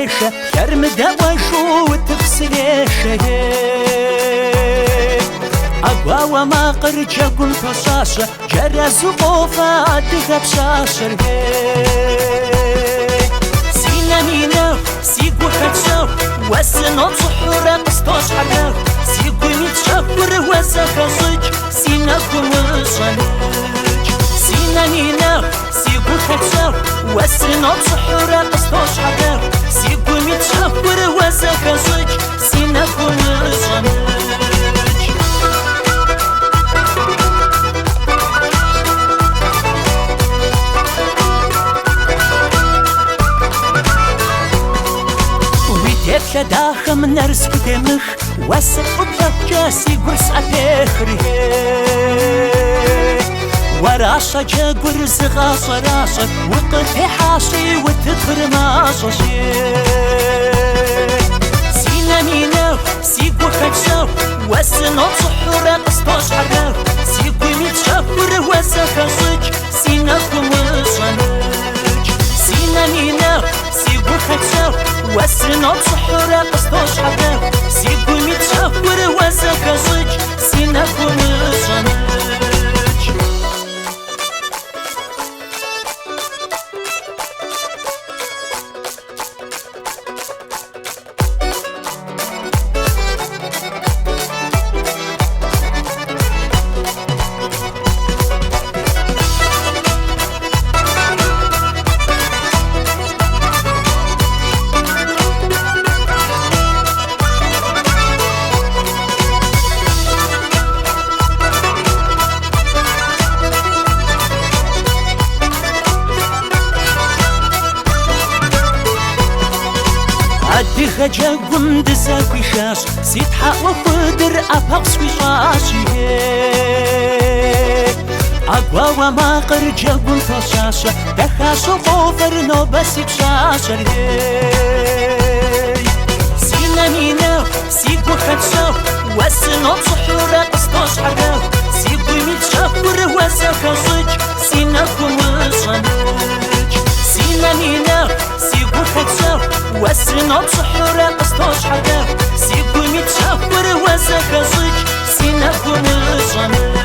تفسليشة كرم دواشو وتفسليشة أقوى وما قرجة قلت صاشة جرز وقوفة أدقى بشاشر سينا مينا سيقو خدشو وسنو صحورة قستوش حقاو سيقو ميتشاكور وزاكا صج سينا كمشانج سينا مينا سيقو خدشو وسنو صحورة قستوش حقاو سيقو ميتشاكور وزاكا صج سينا كمشانج داخل من نرس كدمخ واسق وبلجاسي قرص أتخره وراشا جا قرص غاصة راشا وقت حاشي وتدخر ماشاشي سينا مينا سيقو خدشاو واسنو صحورة قستوش حقاو سيقو ميتشاكور وزاكا صج سينا كمشانج سينا مينا سيقو خدشاو وسنو بصحورة قستوش حقاو سيقو ميتشاكور وزاكا صج سينا كمشانج عدي خجا قند ساكي شاش سيد حق وقدر أبقس في شاشي أقوى وما قرجا قند شاشة دخاش وقوفر نوبسي بشاشر سينا مينا سيقو خدشاو وسنو بصحورة قستوش حقاو سيقو ميتشاكور وزاكا صج سينا كمشانج سينا مينا سيقو خدشاو وسنو بصحورة قستوش حقاو سيقو ميتشاكور وزاكا صج سينا كمشانج